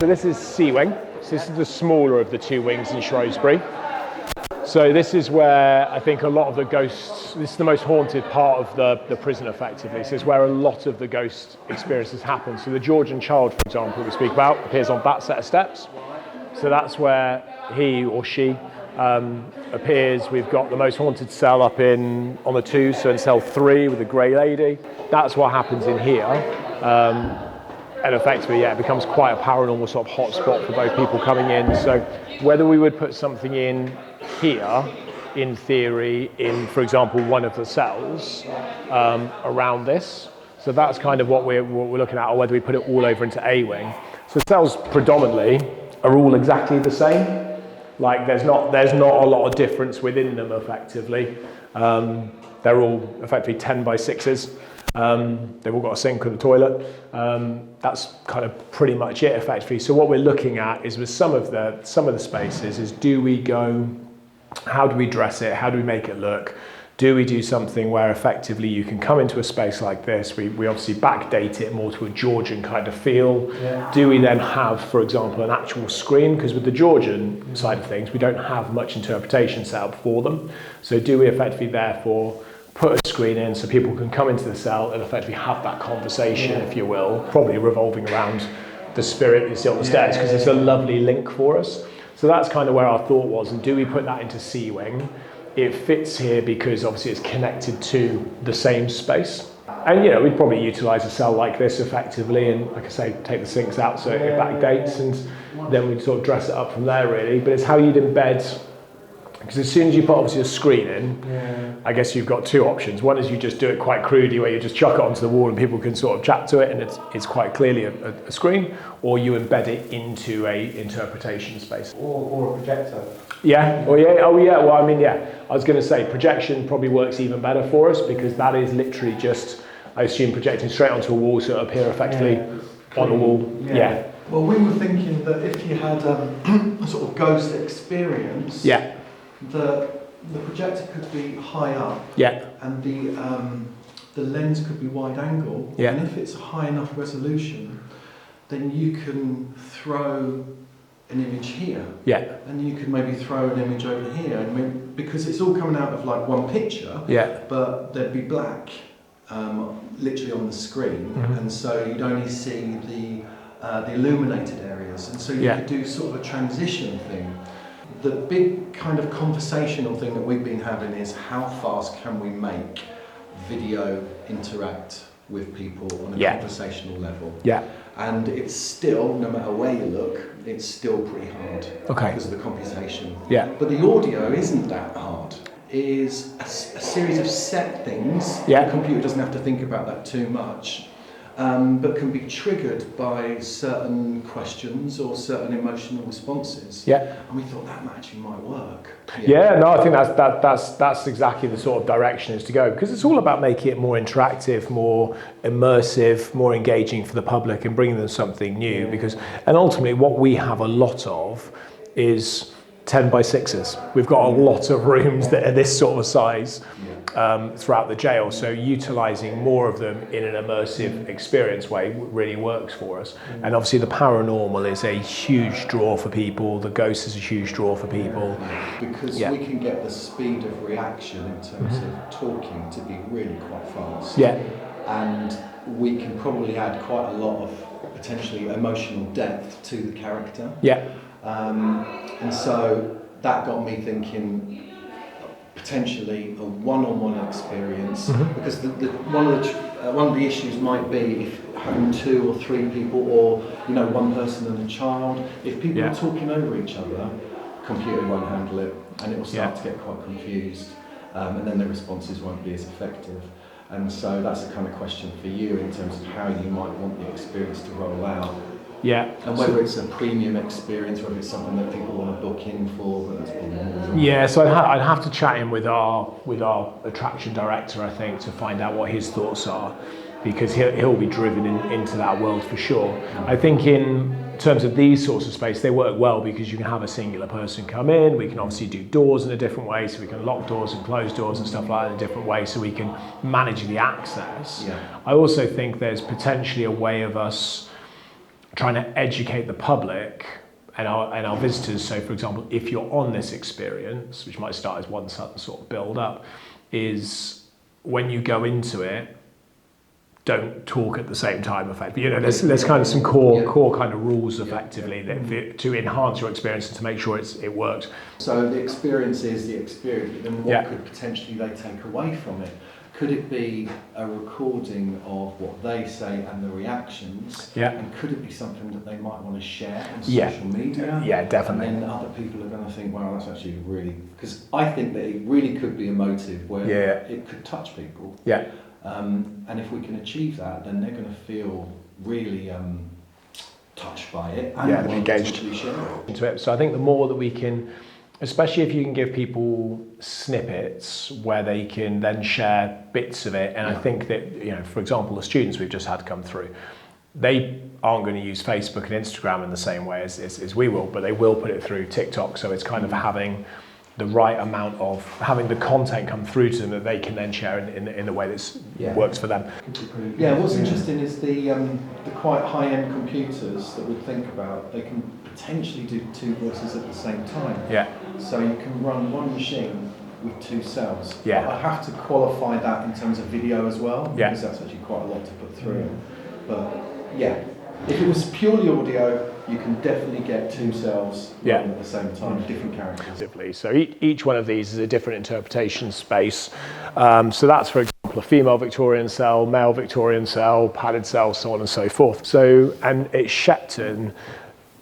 So this is C wing. So this is the smaller of the two wings in Shrewsbury. So this is where I think a lot of the ghosts, this is the most haunted part of the prison effectively. So it's where a lot of the ghost experiences happen. So the Georgian child, for example, we speak about, appears on that set of steps. So that's where he or she appears. We've got the most haunted cell up on the 2, so in cell 3 with the grey lady. That's what happens in here. And effectively, yeah, it becomes quite a paranormal sort of hotspot for both people coming in. So whether we would put something in here, in theory, in, for example, one of the cells around this. So that's kind of what we're looking at, or whether we put it all over into A wing. So cells predominantly are all exactly the same. Like there's not a lot of difference within them effectively. They're all effectively 10 by 6s. They've all got a sink and a toilet. That's kind of pretty much it effectively. So what we're looking at is with some of the spaces is, do we go, how do we dress it? How do we make it look? Do we do something where effectively you can come into a space like this? We obviously backdate it more to a Georgian kind of feel. Yeah. Do we then have, for example, an actual screen? Because with the Georgian side of things, we don't have much interpretation set up for them. So do we effectively therefore put a screen in so people can come into the cell and effectively have that conversation, if you will, probably revolving around the spirit you see on the stairs, because it's a lovely link for us. So that's kind of where our thought was. And do we put that into C wing? It fits here because obviously it's connected to the same space. And you know, we'd probably utilise a cell like this effectively, and like I say, take the sinks out so it backdates, and then we'd sort of dress it up from there really. But it's how you'd embed. Because as soon as you put obviously a screen in, I guess you've got two options. One is you just do it quite crudely, where you just chuck it onto the wall and people can sort of chat to it, and it's quite clearly a screen, or you embed it into a interpretation space. Or a projector. Yeah, well I mean, yeah. I was going to say projection probably works even better for us, because that is literally just, I assume, projecting straight onto a wall, so it'll appear effectively on the wall. Yeah. Well, we were thinking that if you had a sort of ghost experience, the projector could be high up, and the lens could be wide angle, and if it's a high enough resolution, then you can throw an image here, and you could maybe throw an image over here, and because it's all coming out of like one picture, but there'd be black literally on the screen, and so you'd only see the illuminated areas, and so you could do sort of a transition thing. The big kind of conversational thing that we've been having is, how fast can we make video interact with people on a conversational level? And it's still, no matter where you look, it's still pretty hard because of the computation. But the audio isn't that hard. It is a series of set things. The computer doesn't have to think about that too much. But can be triggered by certain questions or certain emotional responses. And we thought that actually might work. No, I think that's exactly the sort of direction is to go, because it's all about making it more interactive, more immersive, more engaging for the public, and bringing them something new. And ultimately, what we have a lot of is 10 by 6s. We've got a lot of rooms that are this sort of size. Throughout the jail, so utilising more of them in an immersive experience way really works for us. And obviously the paranormal is a huge draw for people, the ghost is a huge draw for people. Because we can get the speed of reaction in terms of talking to be really quite fast. And we can probably add quite a lot of potentially emotional depth to the character. And so that got me thinking, potentially a one-on-one experience, because one of the issues might be if having 2 or 3 people, or one person and a child, if people are talking over each other, computer won't handle it, and it will start to get quite confused, and then the responses won't be as effective. And so that's the kind of question for you in terms of how you might want the experience to roll out. And whether it's a premium experience, whether it's something that people want to book in for, but that's probably more. So I'd have to chat in with our attraction director, I think, to find out what his thoughts are, because he'll be driven into that world for sure. I think in terms of these sorts of space, they work well because you can have a singular person come in. We can obviously do doors in a different way, so we can lock doors and close doors and stuff like that in a different way, so we can manage the access. I also think there's potentially a way of us trying to educate the public and our visitors. So for example, if you're on this experience, which might start as one sort of build up, is when you go into it, don't talk at the same time effectively. You know, there's kind of some core kind of rules effectively that to enhance your experience and to make sure it works. So the experience is the experience, but then what could potentially they take away from it? Could it be a recording of what they say and the reactions? Yeah. And could it be something that they might want to share on social media? Yeah, definitely. And then other people are going to think, well, that's actually really... Because I think that it really could be emotive where it could touch people. Yeah. And if we can achieve that, then they're going to feel really touched by it and engaged into it. So I think the more that we can, especially if you can give people snippets where they can then share bits of it, and I think that, you know, for example, the students we've just had come through, they aren't going to use Facebook and Instagram in the same way as we will, but they will put it through TikTok. So it's kind of having the right amount of having the content come through to them that they can then share in the way that works for them. Yeah, what's interesting is the quite high-end computers that we think about, they can potentially do two voices at the same time. Yeah. So you can run one machine with two cells. Yeah. I have to qualify that in terms of video as well, because that's actually quite a lot to put through. But yeah, if it was purely audio, you can definitely get two cells running at the same time, different characters. So each one of these is a different interpretation space. So that's, for example, a female Victorian cell, male Victorian cell, padded cell, so on and so forth. So, and at Shepton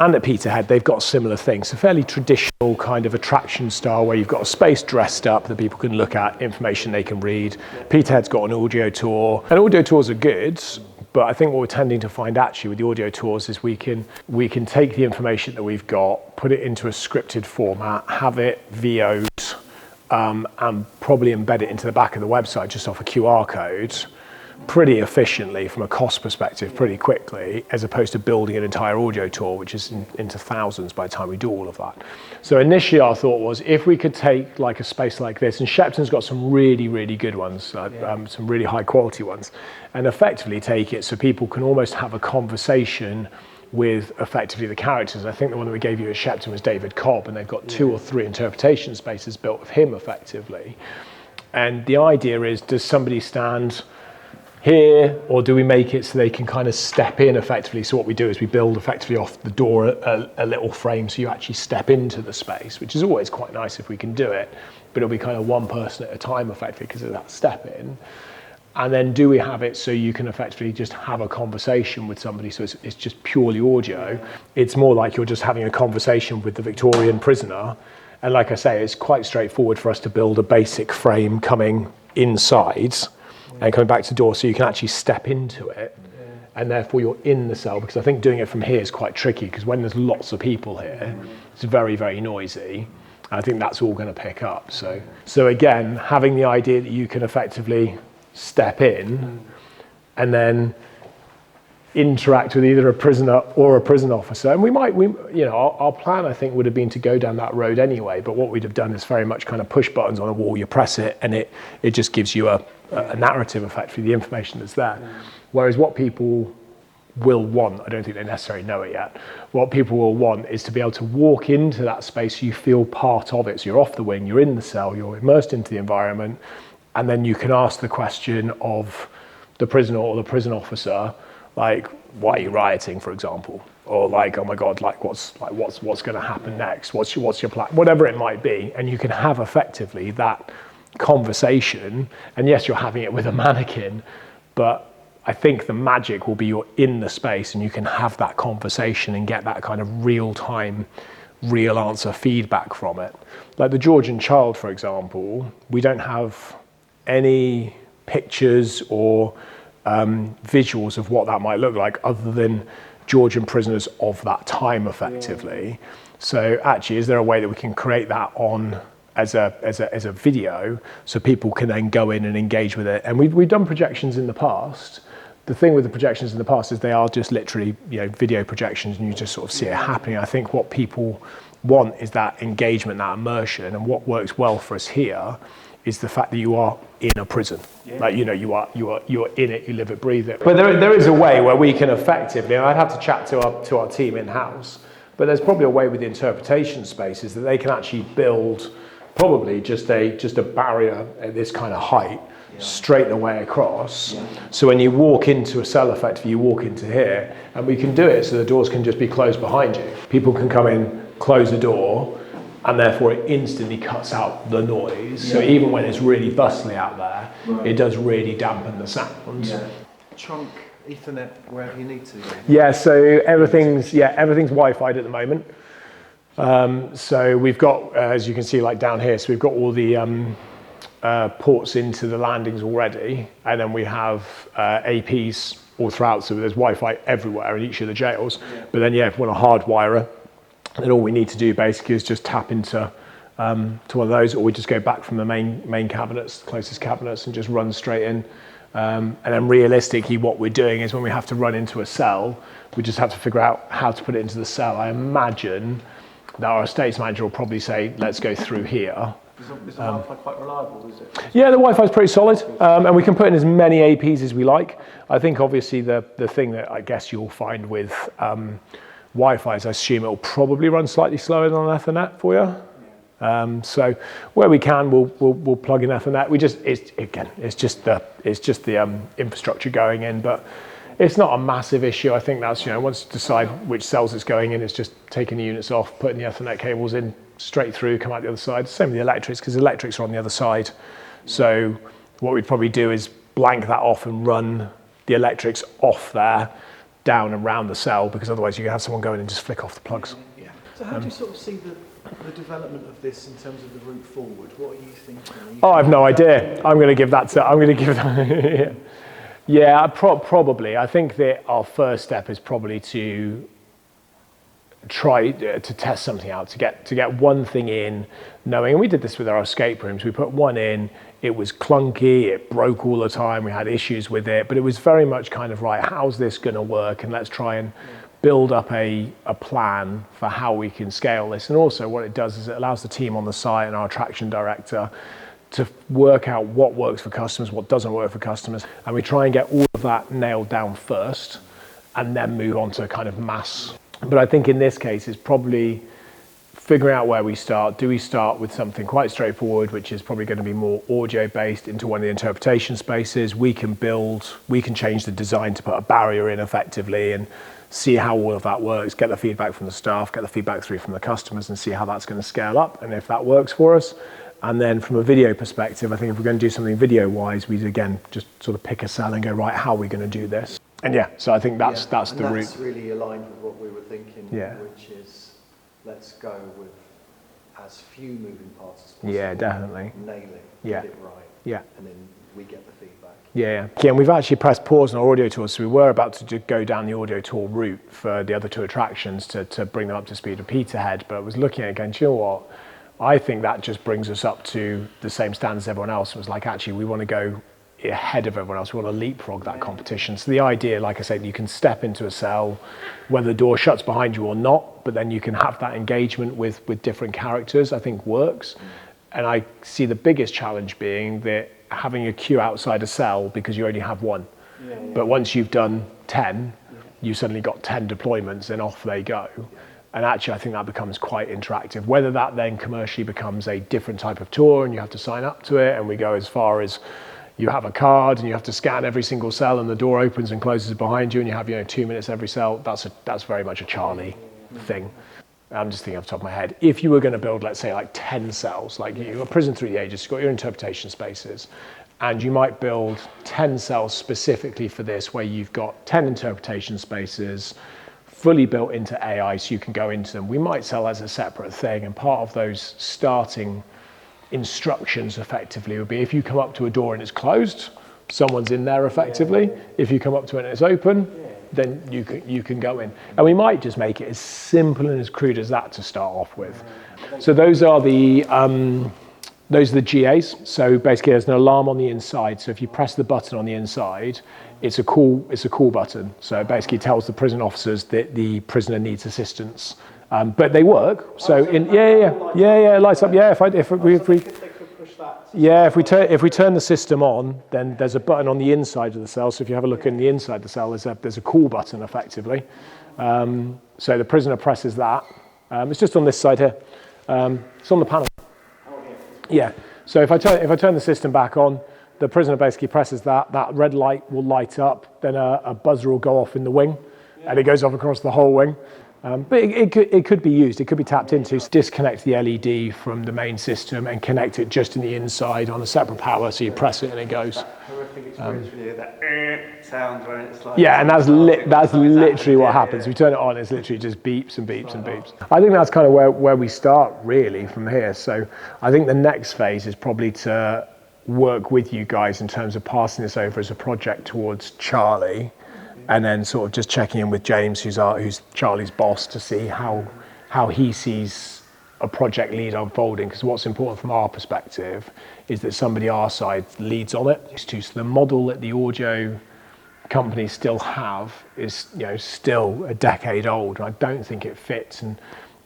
and at Peterhead, they've got similar things. So fairly traditional kind of attraction style where you've got a space dressed up that people can look at, information they can read. Peterhead's got an audio tour, and audio tours are good. But I think what we're tending to find actually with the audio tours is we can take the information that we've got, put it into a scripted format, have it VO'd, and probably embed it into the back of the website just off a QR code pretty efficiently from a cost perspective, pretty quickly, as opposed to building an entire audio tour, which is into thousands by the time we do all of that. So initially our thought was if we could take like a space like this, and Shepton's got some really, really good ones, some really high quality ones, and effectively take it so people can almost have a conversation with effectively the characters. I think the one that we gave you at Shepton was David Cobb, and they've got 2 or 3 interpretation spaces built of him effectively. And the idea is, does somebody stand here, or do we make it so they can kind of step in effectively? So what we do is we build effectively off the door a little frame so you actually step into the space, which is always quite nice if we can do it, but it'll be kind of one person at a time effectively because of that step in. And then do we have it so you can effectively just have a conversation with somebody, so it's just purely audio? It's more like you're just having a conversation with the Victorian prisoner. And like I say, it's quite straightforward for us to build a basic frame coming inside and coming back to the door so you can actually step into it, and therefore you're in the cell, because I think doing it from here is quite tricky, because when there's lots of people here, it's very, very noisy. I think that's all going to pick up. So again, having the idea that you can effectively step in and then interact with either a prisoner or a prison officer. And our plan, I think, would have been to go down that road anyway, but what we'd have done is very much kind of push buttons on a wall, you press it, and it just gives you a narrative effect for the information that's there. Whereas what people will want, I don't think they necessarily know it yet, what people will want is to be able to walk into that space so you feel part of it. So you're off the wing, you're in the cell, you're immersed into the environment, and then you can ask the question of the prisoner or the prison officer, like, why are you rioting, for example? Or like, oh my God, what's going to happen next? What's your plan? Whatever it might be. And you can have effectively that conversation. And yes, you're having it with a mannequin, but I think the magic will be you're in the space and you can have that conversation and get that kind of real-time, real answer feedback from it. Like the Georgian child, for example, we don't have any pictures or visuals of what that might look like other than Georgian prisoners of that time effectively. So actually, is there a way that we can create that on as a video so people can then go in and engage with it? And we've done projections in the past. The thing with the projections in the past is they are just literally, video projections, and you just sort of see it happening. I think what people want is that engagement, that immersion, and what works well for us here is the fact that you are in a prison. Like, you are in it, you live it, breathe it. But there is a way where we can effectively, and I'd have to chat to our team in-house, but there's probably a way with the interpretation spaces that they can actually build probably just a barrier at this kind of height, straight the way across. So when you walk into a cell, effectively you walk into here, and we can do it so the doors can just be closed behind you. People can come in, close the door, and therefore it instantly cuts out the noise. So even when it's really bustly out there, it does really dampen the sound. Trunk, Ethernet, wherever you need to. Yeah, so everything's Wi-Fi'd at the moment. So we've got, as you can see, like down here, so we've got all the ports into the landings already, and then we have APs all throughout, so there's Wi-Fi everywhere in each of the jails. But then, if we want to hardwire it, then all we need to do basically is just tap into to one of those, or we just go back from the main cabinets, the closest cabinets, and just run straight in. And then realistically, what we're doing is when we have to run into a cell, we just have to figure out how to put it into the cell. I imagine that our estates manager will probably say, let's go through here. Is the Wi-Fi quite reliable, is it? Yeah, the Wi-Fi is pretty solid, and we can put in as many APs as we like. I think obviously the thing that I guess you'll find with Wi-Fi is I assume it will probably run slightly slower than on Ethernet for you. So where we can, we'll plug in Ethernet. It's just the infrastructure going in, but it's not a massive issue. I think that's, once you decide which cells it's going in, it's just taking the units off, putting the Ethernet cables in straight through, come out the other side. Same with the electrics, because the electrics are on the other side. So what we'd probably do is blank that off and run the electrics off there, down and round the cell, because otherwise you can have someone go in and just flick off the plugs. Yeah. So how do you sort of see the development of this in terms of the route forward? What are you thinking? I have no idea. I'm going to give that. Yeah, probably. I think that our first step is probably to try to test something out, to get one thing in, knowing, and we did this with our escape rooms, we put one in, it was clunky, it broke all the time, we had issues with it, but it was very much kind of, right, how's this going to work, and let's try and build up a plan for how we can scale this. And also what it does is it allows the team on the site and our attraction director to work out what works for customers, what doesn't work for customers, and we try and get all of that nailed down first, and then move on to kind of mass. But I think in this case, it's probably figuring out where we start. Do we start with something quite straightforward, which is probably going to be more audio-based into one of the interpretation spaces? We can change the design to put a barrier in effectively and see how all of that works, get the feedback from the staff, get the feedback through from the customers, and see how that's going to scale up, and if that works for us. And then from a video perspective, I think if we're going to do something video-wise, we'd again just sort of pick a cell and go, right, how are we going to do this? And so I think that's the route. That's really aligned with what we were thinking, which is let's go with as few moving parts as possible. Yeah, definitely. Nail it, get it right. Yeah. And then we get the feedback. Yeah, and we've actually pressed pause on our audio tour, so we were about to go down the audio tour route for the other two attractions to bring them up to speed with Peterhead, but I was looking at it again, do you know what? I think that just brings us up to the same standards as everyone else. It was like, actually, we want to go ahead of everyone else. We want to leapfrog that competition. So the idea, like I said, you can step into a cell, whether the door shuts behind you or not, but then you can have that engagement with different characters, I think works. And I see the biggest challenge being that having a queue outside a cell because you only have one. But once you've done 10, you've suddenly got 10 deployments and off they go. And actually, I think that becomes quite interactive. Whether that then commercially becomes a different type of tour and you have to sign up to it, and we go as far as you have a card and you have to scan every single cell and the door opens and closes behind you and you have 2 minutes every cell, that's very much a Charlie thing. I'm just thinking off the top of my head. If you were going to build, let's say, like 10 cells, like you're a prison through the ages, you've got your interpretation spaces, and you might build 10 cells specifically for this, where you've got 10 interpretation spaces, fully built into AI, so you can go into them. We might sell as a separate thing, and part of those starting instructions effectively would be, if you come up to a door and it's closed, someone's in there effectively. If you come up to it and it's open, then you can go in. And we might just make it as simple and as crude as that to start off with. So those are the GAs. So basically there's an alarm on the inside. So if you press the button on the inside, it's a call button. So it basically tells the prison officers that the prisoner needs assistance. But they work. So it lights up. Yeah, if we they could push Yeah, if we turn the system on, then there's a button on the inside of the cell. So if you have a look in the inside of the cell, there's a cool button effectively. So the prisoner presses that. It's just on this side here. It's on the panel. Yeah. So if I turn the system back on, the prisoner basically presses that. That red light will light up. Then a buzzer will go off in the wing, and it goes off across the whole wing. But it could be used. It could be tapped into. Disconnect the LED from the main system and connect it just in the inside on a separate power. So you press it and it goes. Horrific experience with that sound where it's like. Yeah, and that's literally what happens. We turn it on, it's literally just beeps and beeps and beeps. I think that's kind of where we start really from here. So I think the next phase is probably to work with you guys in terms of passing this over as a project towards Charlie, and then sort of just checking in with James, who's Charlie's boss, to see how he sees a project lead unfolding. Because what's important from our perspective is that somebody our side leads on it. So the model that the audio companies still have is, still a decade old, and I don't think it fits. And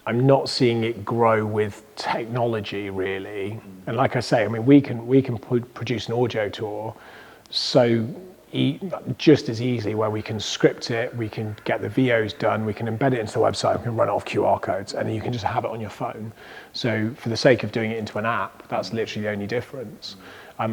I'm not seeing it grow with technology really. And like I say, I mean, we can produce an audio tour just as easily, where we can script it, we can get the VOs done, we can embed it into the website, we can run it off QR codes, and then you can just have it on your phone. So for the sake of doing it into an app, that's literally the only difference.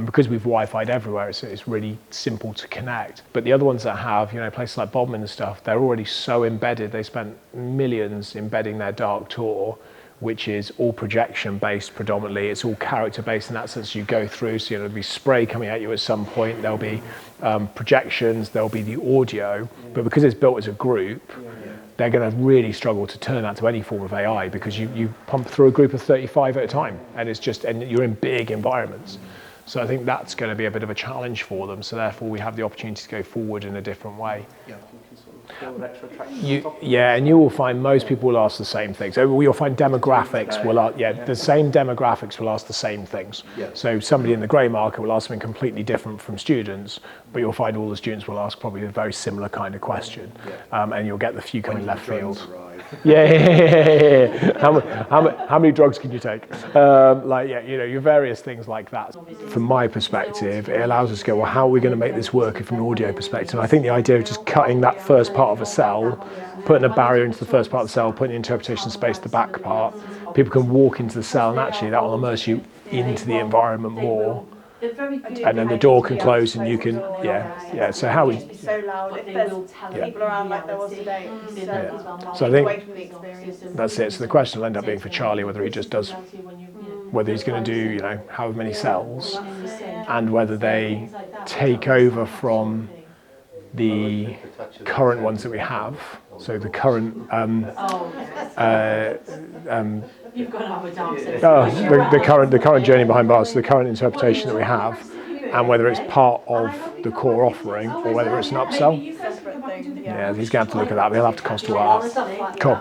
Because we've Wi-Fi'd everywhere, it's really simple to connect. But the other ones that have, places like Bodmin and stuff, they're already so embedded. They spent millions embedding their dark tour, which is all projection based predominantly. It's all character based in that sense. You go through, so there'll be spray coming at you at some point. There'll be projections. There'll be the audio. But because it's built as a group, they're going to really struggle to turn that to any form of AI, because you pump through a group of 35 at a time, and you're in big environments. So I think that's going to be a bit of a challenge for them. So therefore, we have the opportunity to go forward in a different way. And you will find most people will ask the same things. So you'll find demographics will ask, the same demographics will ask the same things. So somebody in the grey market will ask something completely different from students, but you'll find all the students will ask probably a very similar kind of question, and you'll get the few coming left field. How many drugs can you take? Your various things like that. From my perspective, it allows us to go, well, how are we going to make this work from an audio perspective? I think the idea of just cutting that first part of a cell, putting a barrier into the first part of the cell, putting the interpretation space to the back part, people can walk into the cell, and actually that will immerse you into the environment more. And then the door can close and you can, so how we... It's so loud, if there's people around like there was today. So I think that's it. So the question will end up being for Charlie whether he just does, whether he's going to do, however many cells, and whether they take over from the current ones that we have. So the current the current journey behind bars, the current interpretation that we have, and whether it's part of the core offering or whether it's an upsell. Yeah, he's going to have to look at that. He'll have to cost a while. Cool.